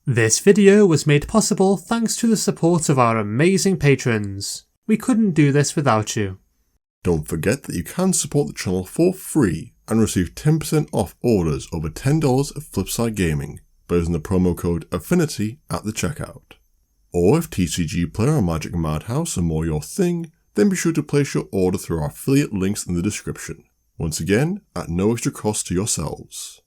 This video was made possible thanks to the support of our amazing patrons. We couldn't do this without you. Don't forget that you can support the channel for free and receive 10% off orders over $10 at Flipside Gaming by using the promo code Affinity at the checkout. Or if TCG Player or Magic Madhouse are more your thing, then be sure to place your order through our affiliate links in the description. Once again, at no extra cost to yourselves.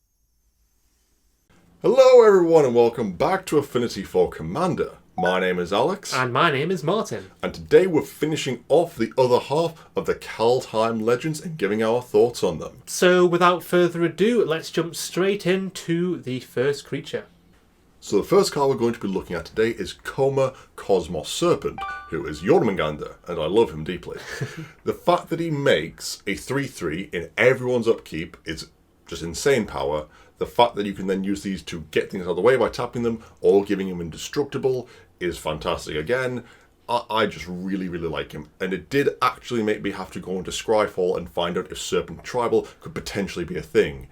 Hello everyone and welcome back to Affinity for Commander. My name is Alex. And my name is Martin. And today we're finishing off the other half of the Kaldheim Legends and giving our thoughts on them. So without further ado, let's jump straight into the first creature. So the first card we're going to be looking at today is COPPA Cosmos Serpent, who is Jormungandr, and I love him deeply. The fact that he makes a 3/3 in everyone's upkeep is just insane power. The fact that you can then use these to get things out of the way by tapping them or giving him indestructible is fantastic. Again, I just really like him. And it did actually make me have to go into Scryfall and find out if Serpent Tribal could potentially be a thing.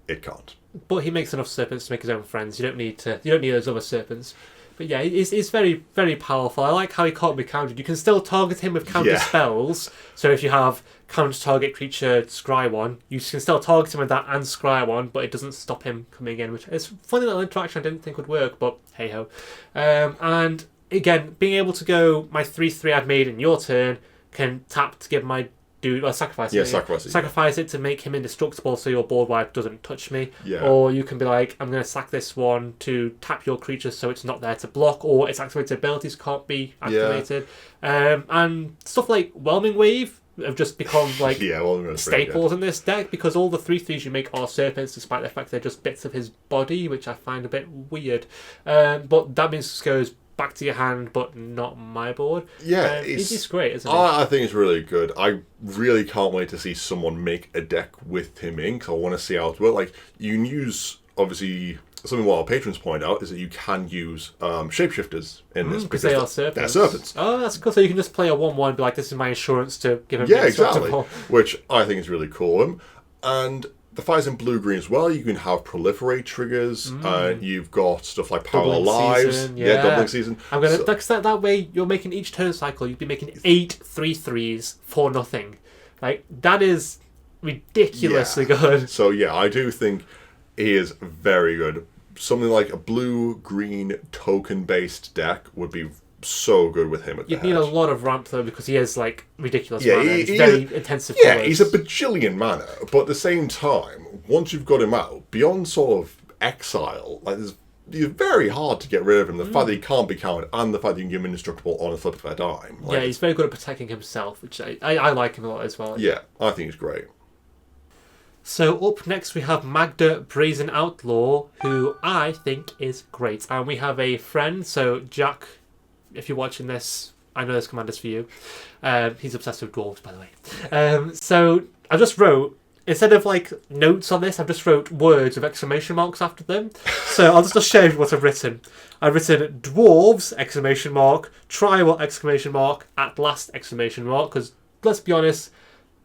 It can't. But he makes enough serpents to make his own friends. You don't need those other serpents. But yeah, he's very, very powerful. I like how he can't be countered. You can still target him with counter spells. So if you have counter target creature, scry one, you can still target him with that and scry one, but it doesn't stop him coming in, which is a funny little interaction I didn't think would work, but hey ho. And again, being able to go, my 3/3 I've made in your turn, can tap to give my dude, or sacrifice it. Sacrifice it to make him indestructible so your board wipe doesn't touch me. Yeah. Or you can be like, I'm going to sack this one to tap your creature so it's not there to block, or its activated abilities can't be activated. And stuff like Whelming Wave have just become like staples in this deck, because all the 3/3s you make are serpents, despite the fact they're just bits of his body, which I find a bit weird. But that means this goes back to your hand, but not my board. Yeah, it's great, isn't it? I think it's really good. I really can't wait to see someone make a deck with him in, because I want to see how it works. Like, you can use, obviously, something what our patrons point out is that you can use shapeshifters in this, because they are serpents. They're serpents. Oh, that's cool. So you can just play a 1/1 and be like, this is my insurance to give him exactly. Which I think is really cool. And the fight's in blue-green as well. You can have proliferate triggers. You've got stuff like Power Lives. Doubling season. I'm gonna that way you're making each turn cycle. You'd be making 8 3/3s for nothing. Like, that is ridiculously good. So yeah, I do think he is very good. Something like a blue-green token-based deck would be so good with him at the head. You'd need a lot of ramp though, because he has like ridiculous mana. It's very intensive. Yeah, he's a bajillion mana, but at the same time, once you've got him out, beyond sort of exile, like he's very hard to get rid of him. The fact that he can't be countered, and the fact that you can give him indestructible on a flip of a dime. Like, he's very good at protecting himself, which I like him a lot as well. Yeah, I think he's great. So up next we have Magda, Brazen Outlaw, who I think is great. And we have a friend, so Jack, if you're watching this, I know this commander's for you. He's obsessed with dwarves, by the way. So I just wrote, instead of like notes on this, I've just wrote words with exclamation marks after them. So I'll just show you what I've written. I've written dwarves, exclamation mark, tribal, exclamation mark, at last, exclamation mark, because let's be honest,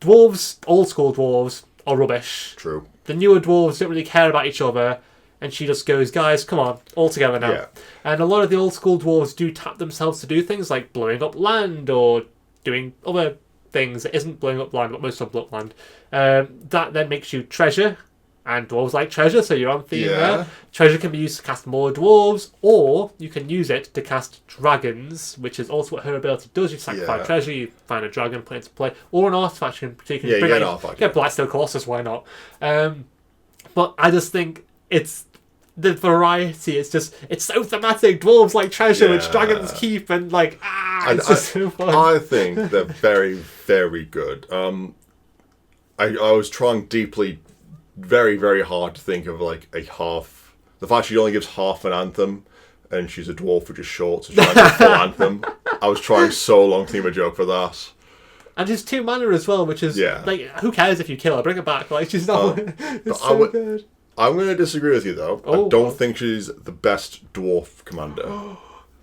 dwarves, old school dwarves, are rubbish. True. The newer dwarves don't really care about each other. And she just goes, guys, come on, all together now. Yeah. And a lot of the old school dwarves do tap themselves to do things like blowing up land or doing other things that isn't blowing up land, but most of them blow up land. That then makes you treasure, and dwarves like treasure, so you're on theme there. Treasure can be used to cast more dwarves, or you can use it to cast dragons, which is also what her ability does. You sacrifice treasure, you find a dragon, put it into play, or an artifact. You can bring get Blightstone Colossus, why not? But I just think it's the variety. It's so thematic. Dwarves like treasure, which dragons keep, and like it's just so fun. I think they're very, very good. I was trying deeply, very, very hard to think of like a half. The fact she only gives half an anthem, and she's a dwarf which is short, so she's trying to give full anthem. I was trying so long to think of a joke for that. And she's 2 mana as well, which is like, who cares if you kill her? Bring her back. Like, she's not. It's so good. I'm going to disagree with you, though. I don't think she's the best dwarf commander. Who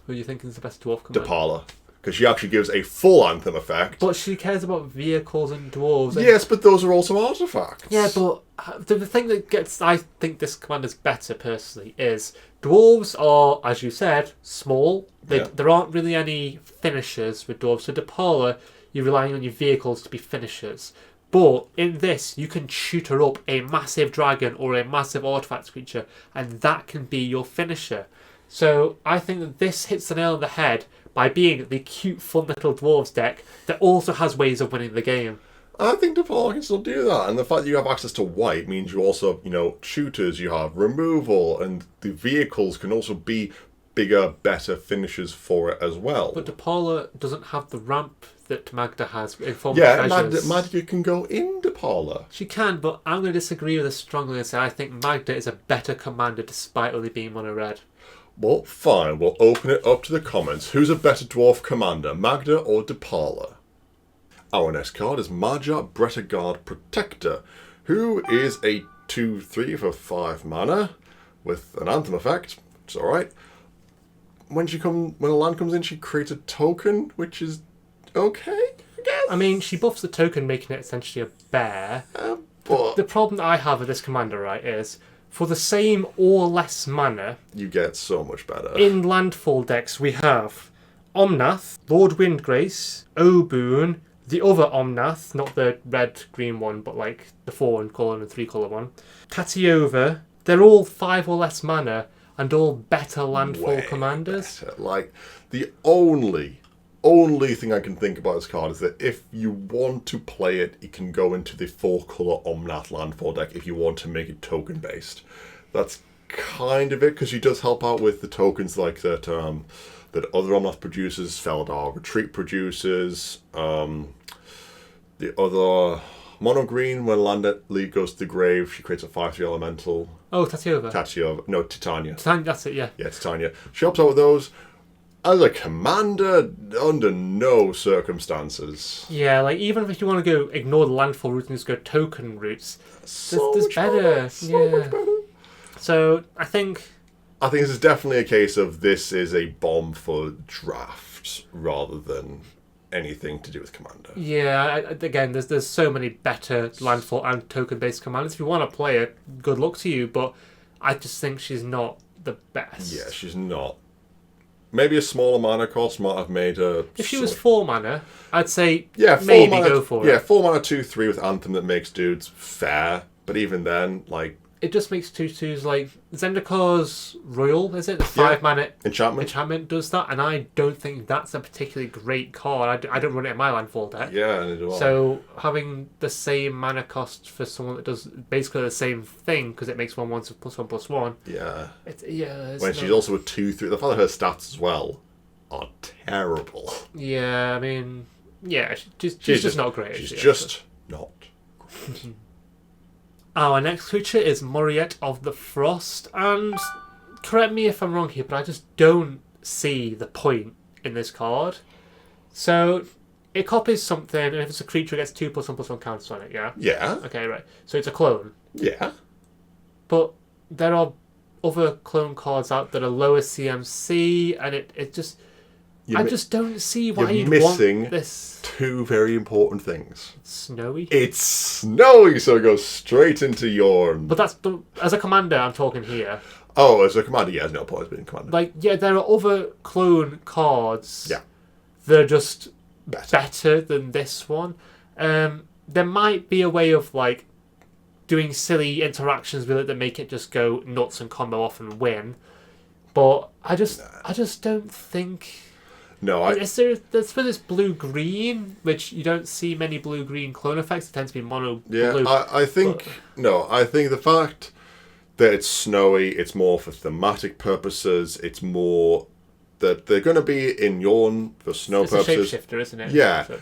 are you thinking is the best dwarf commander? Depala. because she actually gives a full Anthem effect. But she cares about vehicles and dwarves. And Yes, but those are also artifacts. yeah, but the thing that gets, I think this commander's better personally, is dwarves are, as you said, small. There aren't really any finishers with dwarves. So Depala, you're relying on your vehicles to be finishers. But in this, you can shoot her up a massive dragon or a massive artifact creature, and that can be your finisher. So I think that this hits the nail on the head by being the cute, fun little dwarves deck that also has ways of winning the game. I think Depala can still do that, and the fact that you have access to white means you also have, shooters, you have removal, and the vehicles can also be bigger, better finishers for it as well. But Depala doesn't have the ramp that Magda has in form of treasures. Magda can go in Depala. She can, but I'm going to disagree with this strongly and say I think Magda is a better commander despite only being mono red. Well, fine, we'll open it up to the comments. Who's a better dwarf commander, Magda or Depala? Our next card is Moriat Brettagard Protector, who is a 2/3 for 5 mana with an Anthem effect. It's alright. When a land comes in, she creates a token, which is okay, I guess. I mean, she buffs the token, making it essentially a bear. But The problem that I have with this commander, right, is for the same or less mana, you get so much better. in landfall decks we have Omnath, Lord Windgrace, Oboon, the other Omnath, not the red-green one, but like the 4-colour and 3-colour one, Tatiova. They're all 5 or less mana and all better landfall Way commanders. better. Like, the only thing I can think about this card is that if you want to play it, it can go into the 4-colour Omnath landfall deck if you want to make it token based. That's kind of it, because she does help out with the tokens like that that other Omnath produces, Feldar Retreat produces, the other mono green, when land lead goes to the grave, she creates a 5/3 elemental. Oh, Tatiova. Titania. That's it, yeah. Yeah, Titania. She helps out with those. As a commander, under no circumstances. Yeah, like even if you want to go ignore the landfall route and just go token routes, there's better. Much better. So I think this is definitely a case of this is a bomb for drafts rather than anything to do with commander. yeah, again, there's so many better landfall and token based commanders. If you want to play it, good luck to you. But I just think she's not the best. Yeah, she's not. Maybe a smaller mana cost might have made her... If she was 4 mana, I'd say yeah, maybe mana, go for it. Yeah, 4 mana 2/3 with Anthem that makes dudes fair. But even then, like... It just makes 2/2s like Zendikar's Royal, is it? The 5 mana enchantment does that, and I don't think that's a particularly great card. I don't run it in my landfall deck. Yeah, neither do I. So having the same mana cost for someone that does basically the same thing because it makes 1/1 +1/+1. Yeah. When she's also a 2/3, the fact that her stats as well are terrible. Yeah, I mean, yeah, she's just not great. She's just not great. Our next creature is Moriat of the Frost, and correct me if I'm wrong here, but I just don't see the point in this card. So it copies something, and if it's a creature, it gets 2+1/+1 counters on it. Yeah. Yeah. Okay, right. So it's a clone. Yeah. But there are other clone cards out that are lower CMC, and it just... I just don't see why you'd want this. 2 very important things. It's snowy. It's snowy, so it goes straight into your... But that's... As a commander, I'm talking here. Oh, as a commander, yeah, there's no point being commander. Like, yeah, there are other clone cards Yeah. that are just Better than this one. There might be a way of, like, doing silly interactions with it that make it just go nuts and combo off and win. But I just don't think... No, there's for this blue-green, which you don't see many blue-green clone effects. It tends to be mono blue. I think the fact that it's snowy, it's more for thematic purposes. It's more that they're going to be in Yorn for snow purposes. It's a shapeshifter, isn't it? Yeah, So.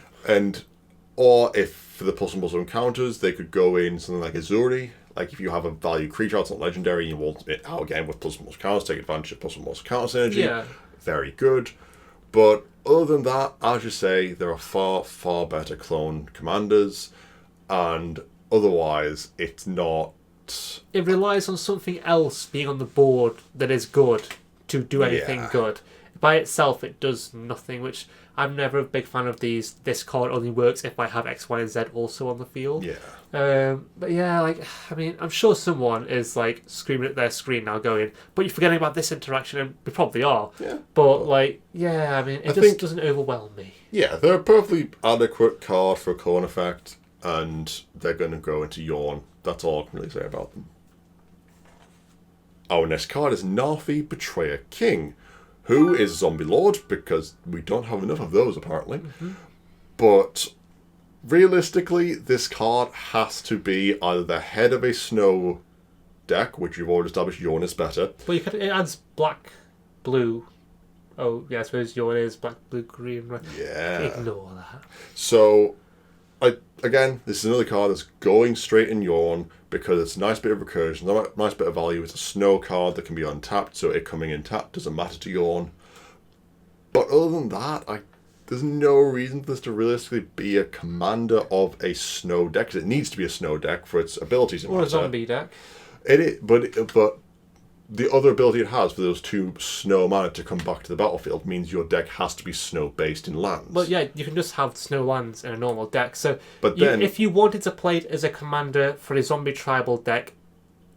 Or if for the +1/+1 encounters, they could go in something like Azuri. Like if you have a value creature, it's not legendary, you want it out again with +1/+1 counters, take advantage of +1/+1 counter synergy. Yeah. Very good. But other than that, as you say, there are far, far better clone commanders, and otherwise, it's not... It relies on something else being on the board that is good to do anything good. by itself it does nothing, which I'm never a big fan of these. This card only works if I have X, Y, and Z also on the field. Yeah. But yeah, like, I mean, I'm sure someone is like screaming at their screen now going, but you're forgetting about this interaction, and we probably are. Yeah. But like, yeah, I mean, it just doesn't overwhelm me. Yeah, they're a perfectly adequate card for a clone effect, and they're going to grow into Yawn. That's all I can really say about them. Our next card is Naffy, Betraya King, who is Zombie Lord, because we don't have enough of those, apparently. Mm-hmm. But realistically, this card has to be either the head of a snow deck, which you've already established Yawn is better. Well, it adds black, blue. Oh, yeah, I suppose Yawn is black, blue, green. Right? Yeah. Ignore that. So, again, this is another card that's going straight in Yawn because it's a nice bit of recursion, a nice bit of value. It's a snow card that can be untapped, so it coming in tapped doesn't matter to Yawn. But other than that, there's no reason for this to realistically be a commander of a snow deck, because it needs to be a snow deck for its abilities to matter. Or a zombie deck. It is, but the other ability it has for those 2 snow mana to come back to the battlefield means your deck has to be snow-based in lands. Well, yeah, you can just have snow lands in a normal deck. So, but then, if you wanted to play it as a commander for a zombie tribal deck,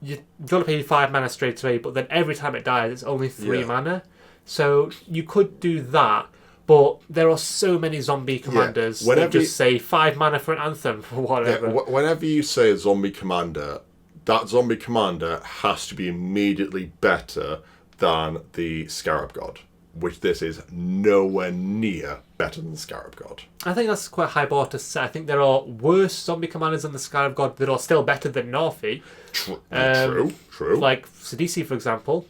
you've got to pay 5 mana straight away, but then every time it dies, it's only 3 mana. So, you could do that, but there are so many zombie commanders that just say 5 mana for an anthem or whatever. Yeah, whenever you say a zombie commander, that zombie commander has to be immediately better than the Scarab God, which this is nowhere near better than the Scarab God. I think that's quite a high bar to set. I think there are worse zombie commanders than the Scarab God that are still better than Naffy. True. Like Sidisi, for example.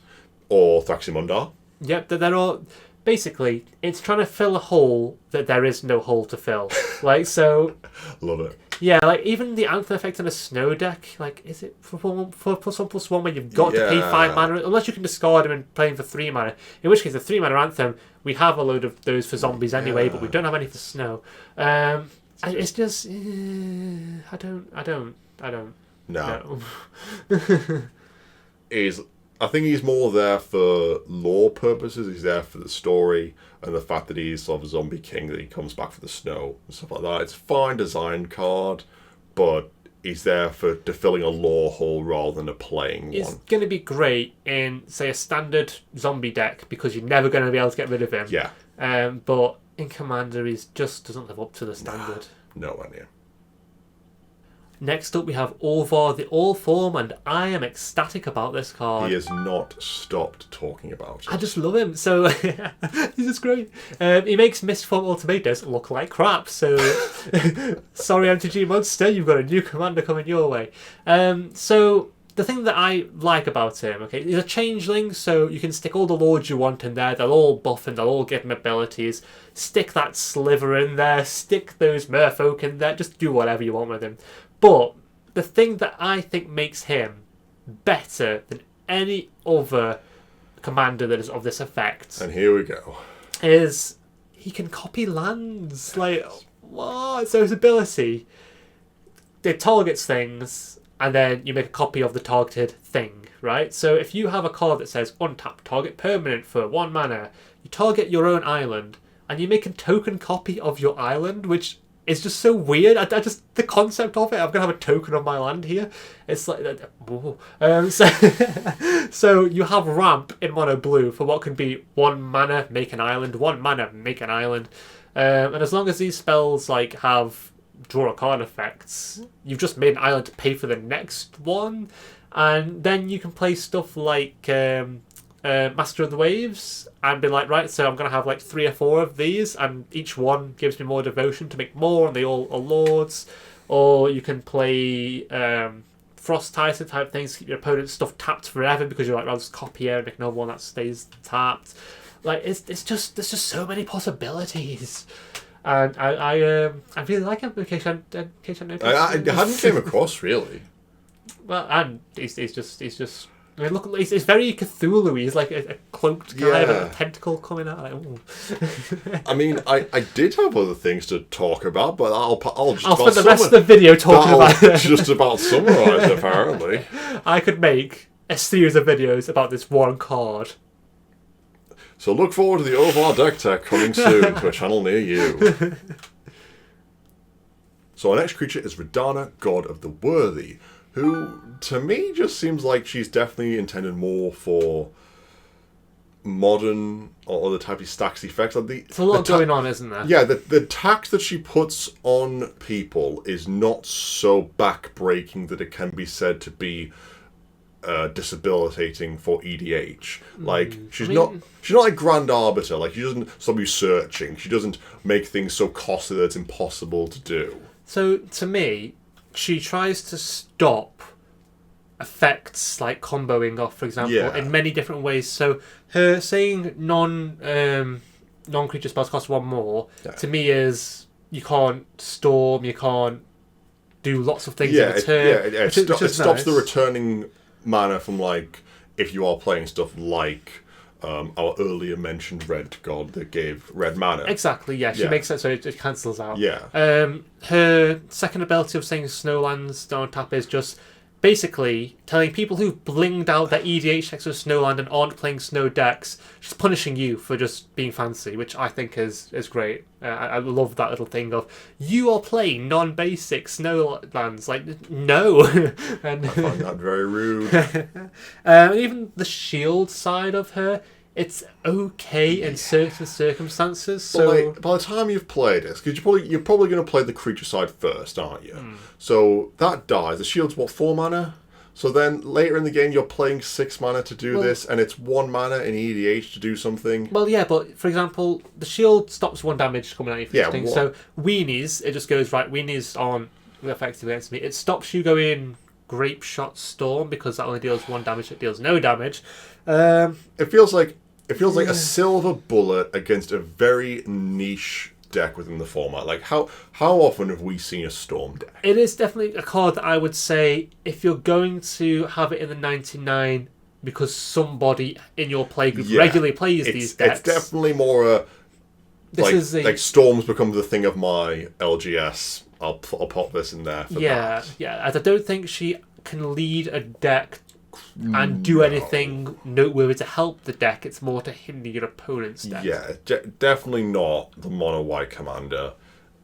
Or Thraximundar. Yep, there are... Basically, it's trying to fill a hole that there is no hole to fill. Like, so... Love it. Yeah, like, even the Anthem effect in a snow deck, like, is it for +1/+1 where you've got to pay 5 mana? Unless you can discard them and play them for 3 mana. In which case, the 3 mana Anthem, we have a load of those for zombies anyway, but we don't have any for snow. It's just... I don't No. know. I think he's more there for lore purposes. He's there for the story and the fact that he's sort of a zombie king, that he comes back for the snow and stuff like that. It's a fine design card, but he's there for filling a lore hole rather than a playing one. It's going to be great in, say, a standard zombie deck because you're never going to be able to get rid of him. Yeah. But in Commander, he just doesn't live up to the standard. Nowhere near. Next up, we have Orvar the All-Form, and I am ecstatic about this card. He has not stopped talking about it. I just love him. So, he's just great. He makes Mistform Ultimators look like crap. So, sorry, MTG Monster, you've got a new commander coming your way. So, the thing that I like about him, okay, he's a changeling, so you can stick all the lords you want in there. They'll all buff and they'll all give him abilities. Stick that Sliver in there. Stick those Merfolk in there. Just do whatever you want with him. But the thing that I think makes him better than any other commander that is of this effect, and here we go, is he can copy lands. Like, what? So his ability, it targets things, and then you make a copy of the targeted thing, right? So if you have a card that says untap target permanent for 1 mana, you target your own island, and you make a token copy of your island, which... It's just so weird. I just the concept of it. I'm gonna have a token of my land here. It's like, so you have ramp in mono blue for what can be 1 mana make an island, 1 mana make an island, and as long as these spells like have draw a card effects, you've just made an island to pay for the next one, and then you can play stuff like Master of the Waves and be like, right, so I'm going to have like 3 or 4 of these, and each one gives me more devotion to make more, and they all are lords. Or you can play Frost Tyson type things, keep your opponent's stuff tapped forever because you're like, well, I'll just copy it and make another one that stays tapped. Like, it's just, there's just so many possibilities. And I really like him, in case I noticed. I hadn't came across, really. Well, and he's just... I mean, look, it's very Cthulhu-y. He's like a cloaked guy with a tentacle coming out. Like, I mean, I did have other things to talk about, but I'll spend the rest of the video talking about it. Just about summarise, apparently. I could make a series of videos about this one card. So look forward to the Outlaw deck tech coming soon to a channel near you. So our next creature is Radana, God of the Worthy, who to me just seems like she's definitely intended more for modern or other type of stacks effects. Like There's a lot going on, isn't there? Yeah, the tax that she puts on people is not so back-breaking that it can be said to be disabilitating for EDH. Like she's not like Grand Arbiter. Like she doesn't stop you searching. She doesn't make things so costly that it's impossible to do. So to me, she tries to stop effects like comboing off, for example, in many different ways. So her saying non-creature spells cost one more to me is you can't storm, you can't do lots of things in a turn. It stops the returning mana from, like, if you are playing stuff like our earlier mentioned red god that gave red mana. Exactly, yeah. She makes it so it cancels out. Yeah. Her second ability of saying Snowlands don't tap is just basically telling people who've blinged out their EDH decks with Snowland and aren't playing Snow decks, she's punishing you for just being fancy, which I think is great. I love that little thing of, you are playing non-basic Snowlands. Like, no. And I find that very rude. And even the shield side of her, it's okay in certain circumstances. So like, by the time you've played it, because you're probably going to play the creature side first, aren't you? So that dies. The shield's what, 4 mana? So then later in the game you're playing 6 mana to do this, and it's 1 mana in EDH to do something. Well, yeah, but for example, the shield stops 1 damage coming at you. So weenies, it just goes right. Weenies aren't effective against me. It stops you going Grape Shot Storm because that only deals 1 damage. It deals no damage. It feels like a silver bullet against a very niche deck within the format. Like, how often have we seen a Storm deck? It is definitely a card that I would say, if you're going to have it in the 99 because somebody in your playgroup regularly plays these decks. It's definitely more like Storms become the thing of my LGS. I'll pop this in there for that. Yeah. As I don't think she can lead a deck and do anything noteworthy to help the deck. It's more to hinder your opponent's deck. Yeah, definitely not the mono white commander.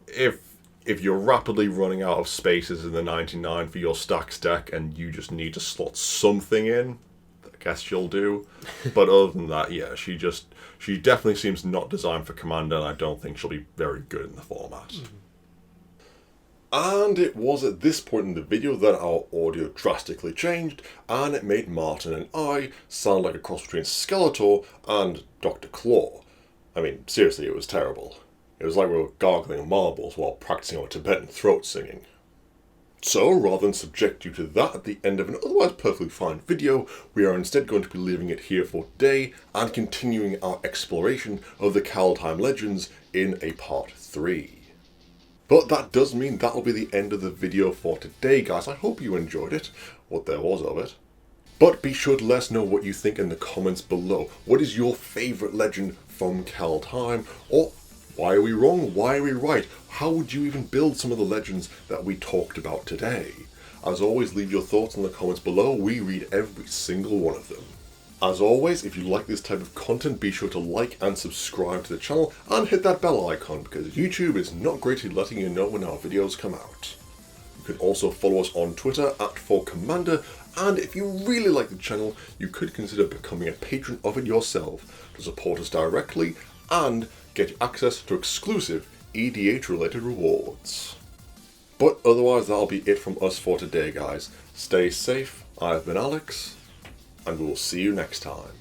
If you're rapidly running out of spaces in the 99 for your stacks deck and you just need to slot something in, I guess she'll do. But other than that, yeah, she definitely seems not designed for commander, and I don't think she'll be very good in the format. And it was at this point in the video that our audio drastically changed, and it made Martin and I sound like a cross between Skeletor and Dr. Claw. I mean, seriously, it was terrible. It was like we were gargling marbles while practicing our Tibetan throat singing. So, rather than subject you to that at the end of an otherwise perfectly fine video, we are instead going to be leaving it here for today and continuing our exploration of the Kaldheim legends in a part 3. But that does mean that'll be the end of the video for today, guys. I hope you enjoyed it, what there was of it. But be sure to let us know what you think in the comments below. What is your favourite legend from Kaldheim? Or why are we wrong? Why are we right? How would you even build some of the legends that we talked about today? As always, leave your thoughts in the comments below. We read every single one of them. As always, if you like this type of content, be sure to like and subscribe to the channel and hit that bell icon, because YouTube is not great at letting you know when our videos come out. You can also follow us on Twitter @4commander, and if you really like the channel, you could consider becoming a patron of it yourself to support us directly and get access to exclusive EDH related rewards. But otherwise, that'll be it from us for today, guys. Stay safe, I've been Alex, and we will see you next time.